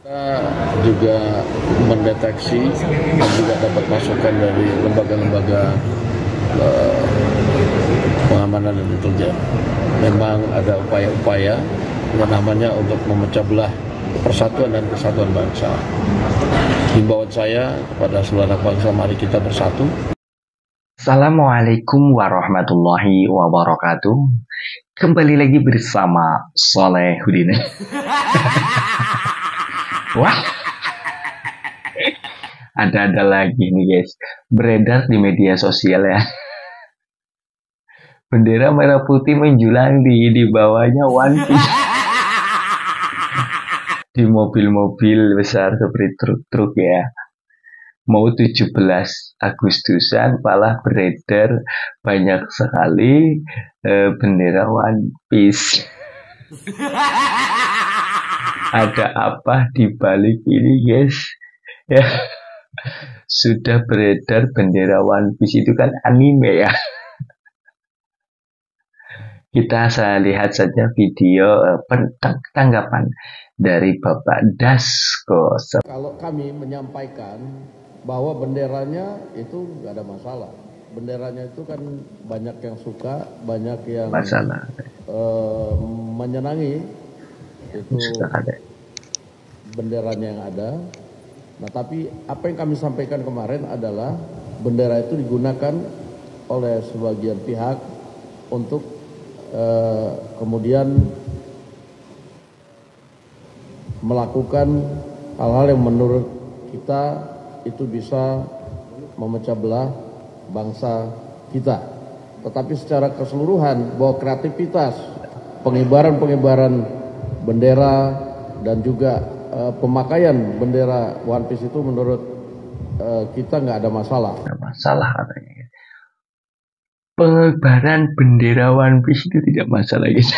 Kita juga mendeteksi dan juga dapat masukan dari lembaga-lembaga pengamanan dan intelijen. Memang ada upaya-upaya yang namanya untuk memecah belah persatuan dan kesatuan bangsa. Himbauan saya kepada seluruh anak bangsa, mari kita bersatu. Assalamualaikum warahmatullahi wabarakatuh. Kembali lagi bersama Solehudin. Wah, ada lagi nih guys, beredar di media sosial ya. Bendera merah putih menjulang di bawahnya One Piece. Di mobil-mobil besar seperti truk-truk ya. Mau 17 Agustusan malah beredar banyak sekali bendera One Piece. Ada apa di balik ini guys? Ya, sudah beredar bendera One Piece, itu kan anime ya. Kita lihat saja video tanggapan dari Bapak Dasko. Kalau kami menyampaikan bahwa benderanya itu nggak ada masalah. Benderanya itu kan banyak yang suka, banyak yang menyenangi. Itu benderanya yang ada. Nah, tapi apa yang kami sampaikan kemarin adalah bendera itu digunakan oleh sebagian pihak untuk kemudian melakukan hal-hal yang menurut kita itu bisa memecah belah bangsa kita. Tetapi secara keseluruhan bahwa kreativitas pengibaran bendera dan juga pemakaian bendera One Piece itu menurut kita nggak ada masalah. Nggak masalah katanya. Pengibaran bendera One Piece itu tidak masalah guys.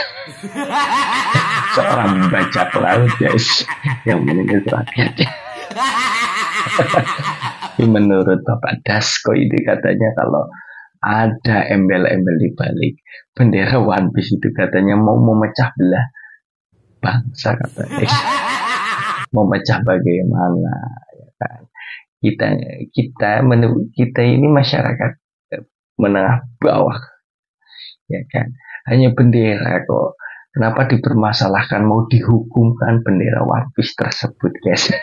Seorang bajak laut guys yang meninggal terakhir. Menurut Bapak Dasko ini katanya kalau ada embel-embel di balik bendera One Piece itu katanya mau memecah belah bangsa katanya. Mau memecah bagaimana ya kan? Kita ini masyarakat menengah bawah ya kan, hanya bendera kok. Kenapa dipermasalahkan, mau dihukumkan bendera One Piece tersebut guys?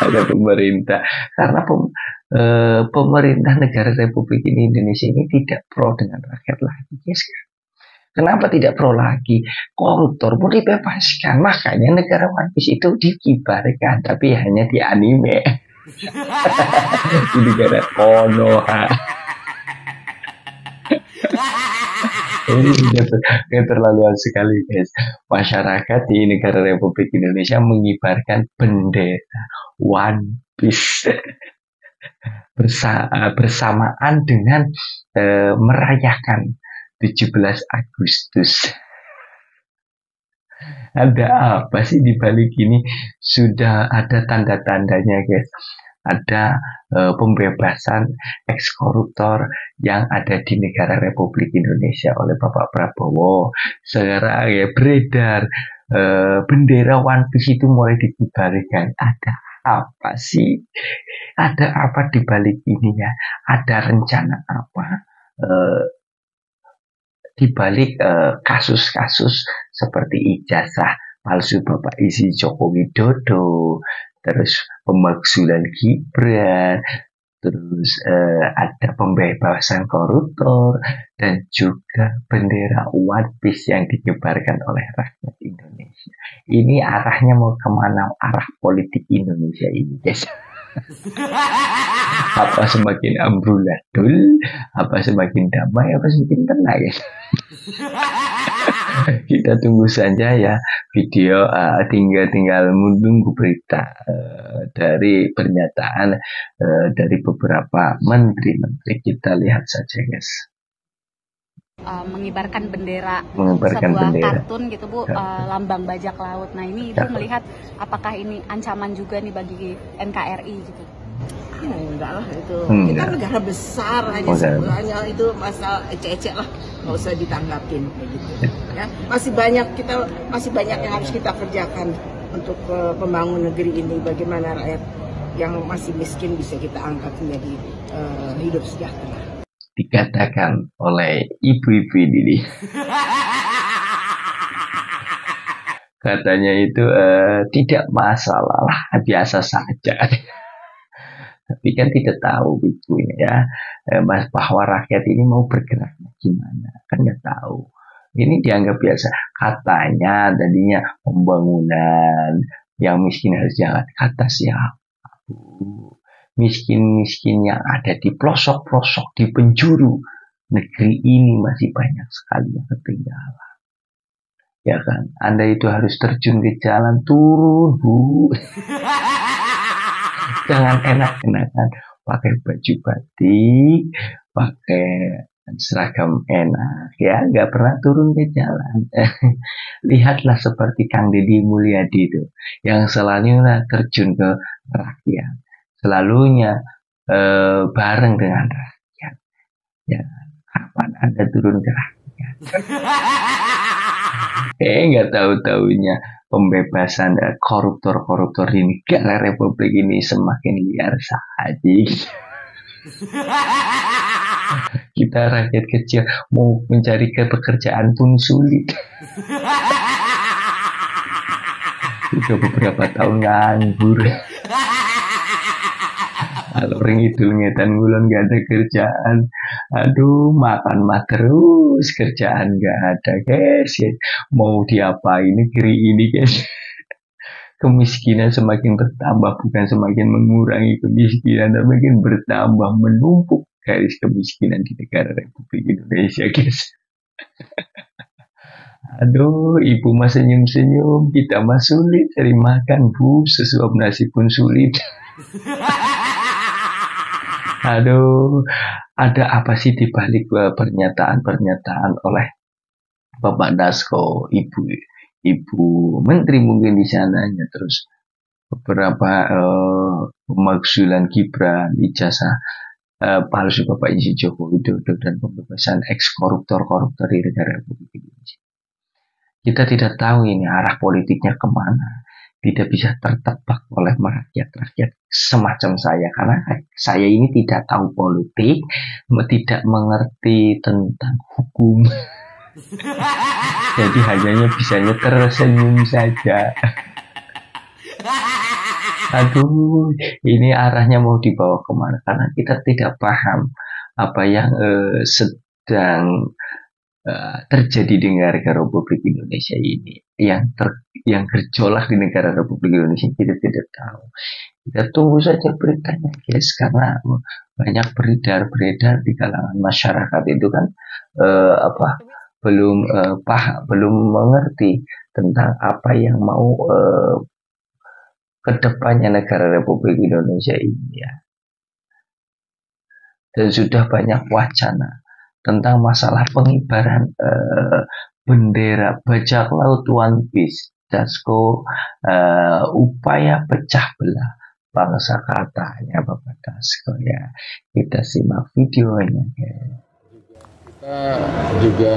Ada pemerintah, karena pemerintah negara Republik Indonesia ini tidak pro dengan rakyat lagi guys. Kenapa tidak pro lagi? Koruptor pun dibebaskan, makanya negara One Piece itu dikibarkan, tapi hanya di anime. Di negara Konoha. Ini keterlaluan sekali guys. Masyarakat di negara Republik Indonesia mengibarkan bendera One Piece bersamaan dengan merayakan 17 Agustus. Ada apa sih di balik ini? Sudah ada tanda-tandanya guys. Ada pembebasan eks-koruptor yang ada di negara Republik Indonesia oleh Bapak Prabowo. Sekarang ya beredar bendera One Piece itu mulai dikibarkan. Ada apa sih? Ada apa di balik ini ya? Ada rencana apa di balik kasus-kasus seperti ijazah palsu Bapak Isi Joko Widodo, terus pemakzulan Gibran, terus ada pembebasan koruptor, dan juga bendera One Piece yang dikibarkan oleh rakyat Indonesia. Ini arahnya mau kemana? Arah politik Indonesia ini guys. Apa semakin amburadul, apa semakin damai, apa semakin tenang guys. Kita tunggu saja ya video, tinggal menunggu berita dari pernyataan dari beberapa menteri-menteri. Kita lihat saja guys. Mengibarkan bendera, sebuah kartun gitu Bu, lambang bajak laut. Nah ini Ibu melihat apakah ini ancaman juga nih bagi NKRI gitu? Ya, enggak lah itu. Kita negara besar hanya sebenarnya itu masalah ecek-ecek lah, nggak usah ditanggapin kayak gitu. Ya, masih banyak yang harus kita kerjakan untuk pembangun negeri ini, bagaimana rakyat yang masih miskin bisa kita angkat menjadi hidup sejahtera. Dikatakan oleh ibu-ibu ini. Katanya itu tidak masalah lah, biasa saja. Tapi kan tidak tahu ibunya ya, bahwa rakyat ini mau bergerak gimana, kan nggak tahu. Ini dianggap biasa. Katanya tadinya pembangunan, yang miskin harus jalan. Kata siapa? Miskin-miskin yang ada di pelosok-pelosok, di penjuru negeri ini masih banyak sekali yang ketinggalan. Ya kan, Anda itu harus terjun ke jalan, turun Bu. Jangan enak-enakan pakai baju batik, pakai seragam enak, ya nggak pernah turun ke jalan. Lihatlah seperti Kang Deddy Mulyadi itu, yang selalunya terjun ke rakyat, selalunya bareng dengan rakyat. Ya, kapan Anda turun ke rakyat? Nggak tahu-taunya pembebasan koruptor-koruptor di negara Republik ini semakin liar saja. Kita rakyat kecil mau mencari pekerjaan pun sulit. Sudah beberapa tahun nganggur. Kalau orang itu ngetan bulan gak ada kerjaan, aduh makan mah terus, kerjaan gak ada guys. Mau diapain negeri ini guys? Kemiskinan semakin bertambah, bukan semakin mengurangi kemiskinan, tapi makin bertambah, menumpuk garis kemiskinan di negara Republik Indonesia guys. Aduh, ibu mah senyum-senyum, kita mah sulit cari makan Bu, sesuap nasi pun sulit. Aduh, ada apa sih di balik pernyataan-pernyataan oleh Bapak Dasko, Ibu Menteri mungkin di sananya, terus beberapa pemakzulan Gibran, ijazah palsu Bapak Insinyur Joko Widodo, dan pembebasan ex-koruptor-koruptor di negara Republik Indonesia. Kita tidak tahu ini arah politiknya kemana. Tidak bisa tertebak oleh rakyat semacam saya, karena saya ini tidak tahu politik, tidak mengerti tentang hukum. Jadi hanya bisanya tersenyum saja. Aduh, ini arahnya mau dibawa kemana, karena kita tidak paham apa yang sedang terjadi di negara Republik Indonesia ini, yang gejolak di negara Republik Indonesia kita tidak tahu. Kita tunggu saja beritanya guys, karena banyak beredar di kalangan masyarakat itu kan belum mengerti tentang apa yang mau kedepannya negara Republik Indonesia ini ya. Dan sudah banyak wacana tentang masalah pengibaran bendera bajak laut One Piece. Dasko upaya pecah belah bangsa katanya Bapak Dasko ya. Kita simak videonya ya. Kita juga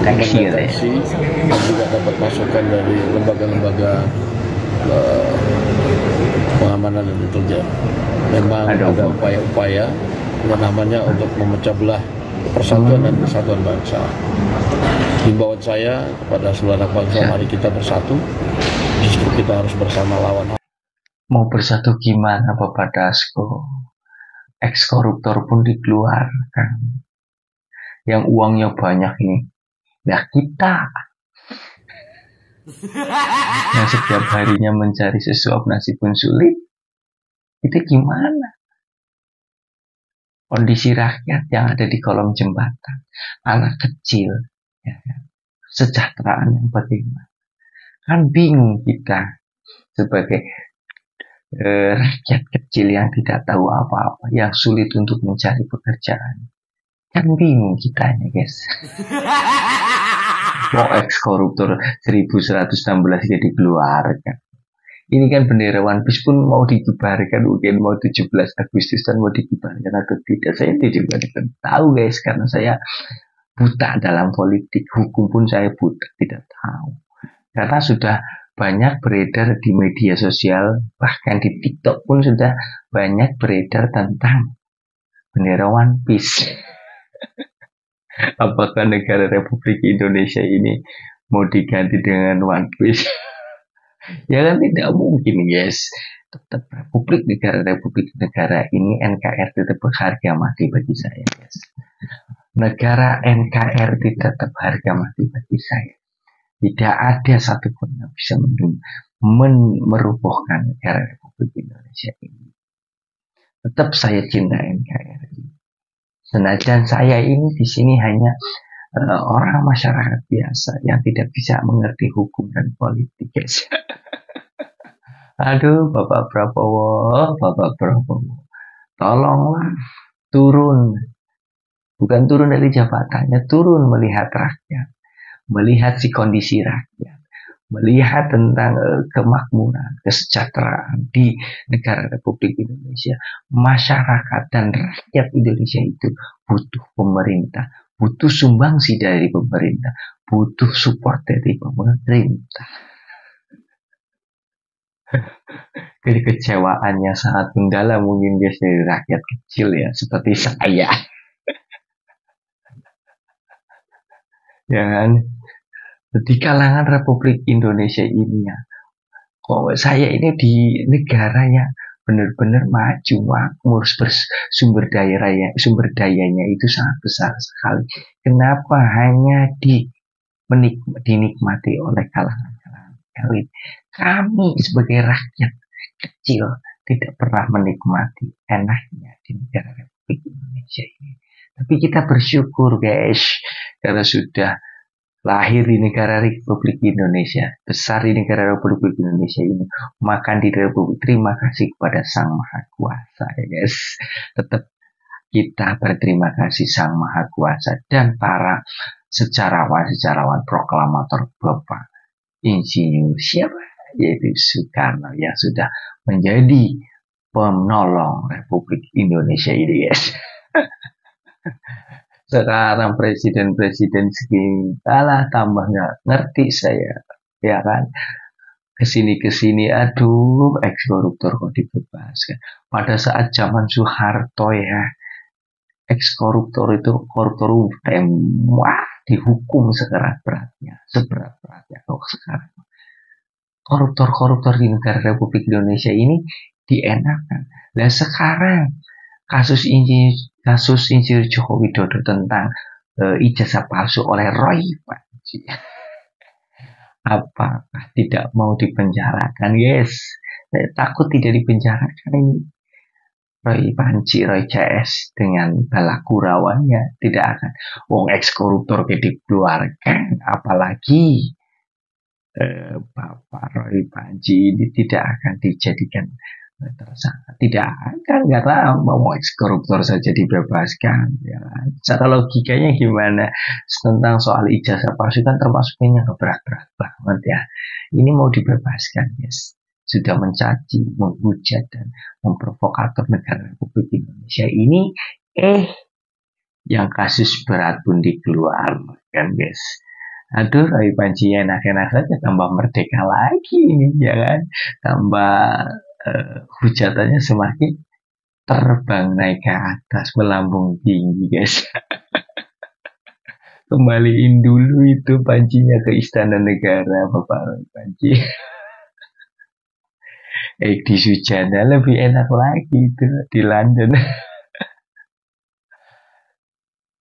mendeteksi dan juga dapat masukan dari lembaga-lembaga pengamanan dan intelijen. Memang ada upaya-upaya yang namanya untuk memecah belah persatuan dan kesatuan bangsa. Himbauan saya kepada seluruh anak bangsa, mari kita bersatu. Justru kita harus bersama lawan. Mau bersatu gimana Bapak Dasko? Ex-koruptor pun dikeluarkan. Yang uangnya banyak ini, ya kita. Yang setiap harinya mencari sesuap nasi pun sulit. Itu gimana? Kondisi rakyat yang ada di kolong jembatan, anak kecil, ya, sejahteraan yang bagaimana? Kan bingung kita sebagai rakyat kecil yang tidak tahu apa-apa, yang sulit untuk mencari pekerjaan. Kan bingung kitanya guys. Mau ex-koruptor 1116 jadi dikeluarkan. Ini kan bendera One Piece pun mau dikibarkan, mungkin mau 17 Agustusan mau dikibarkan atau tidak, saya tidak tahu guys, karena saya buta dalam politik, hukum pun saya buta, tidak tahu. Karena sudah banyak beredar di media sosial, bahkan di TikTok pun sudah banyak beredar tentang bendera One Piece. Apakah negara Republik Indonesia ini mau diganti dengan One Piece? Ya kan tidak mungkin, guys. Tetap Republik Negara ini NKRI tetap berharga mati bagi saya, guys. Negara NKRI tetap harga mati bagi saya. Tidak ada satupun yang bisa merubuhkan negara Republik Indonesia ini. Tetap saya cinta NKRI. Senajan saya ini di sini hanya orang masyarakat biasa yang tidak bisa mengerti hukum dan politik, guys. Aduh, Bapak Prabowo, tolonglah turun. Bukan turun dari jabatannya, turun melihat rakyat, melihat si kondisi rakyat, melihat tentang kemakmuran, kesejahteraan di negara Republik Indonesia. Masyarakat dan rakyat Indonesia itu butuh pemerintah, butuh sumbangsi dari pemerintah, butuh support dari pemerintah. Kekecewaannya sangat mendalam mungkin, guys, dari rakyat kecil ya, seperti saya. Ya kan? Di kalangan Republik Indonesia ini ya, kok saya ini di negara yang benar-benar maju, makmur, sumber dayanya itu sangat besar sekali. Kenapa hanya dinikmati oleh kalangan elit? Kami sebagai rakyat kecil tidak pernah menikmati enaknya di negara Republik Indonesia ini. Tapi kita bersyukur, guys, karena sudah lahir di negara Republik Indonesia, besar di negara Republik Indonesia ini, makan di Republik. Terima kasih kepada Sang Maha Kuasa, ya guys. Tetap kita berterima kasih Sang Maha Kuasa dan para sejarawan proklamator Bapak Insinyur siapa? Yaitu Soekarno yang sudah menjadi penolong Republik Indonesia ini, guys. Sekarang presiden segini tambah nggak ngerti saya, ya kan? Kesini aduh, ex-koruptor kok dibebaskan. Pada saat zaman Soeharto ya, ex-koruptor itu koruptor wah, dihukum seberat-beratnya. Kok sekarang koruptor di negara Republik Indonesia ini dienakan. Nah sekarang kasus Insinyur Joko Widodo tentang ijazah palsu oleh Roy Panji. Apakah tidak mau dipenjarakan, guys? Saya takut tidak dipenjarakan ini. Roy Panji, Roy CS dengan balakurawannya tidak akan. Wong ex koruptor dikeluarkan, apalagi Bapak Roy Panji ini tidak akan dijadikan tersangka, tidak akan, karena mau ex-koruptor saja dibebaskan, ya. Secara logikanya gimana? Tentang soal ijazah palsu kan termasuknya berat-berat banget ya. Ini mau dibebaskan, yes. Sudah mencaci, menghujat dan memprovokator negara Republik Indonesia ini, yang kasus berat pun dikeluarkan, guys. Aduh, Roy Panji enak-enak saja, tambah merdeka lagi ini, ya kan? Tambah hujatannya semakin terbang naik ke atas, melambung tinggi, guys. Kembaliin dulu itu Panjinya ke Istana Negara, Bapak Roy Panji. Di Sujana lebih enak lagi itu di London.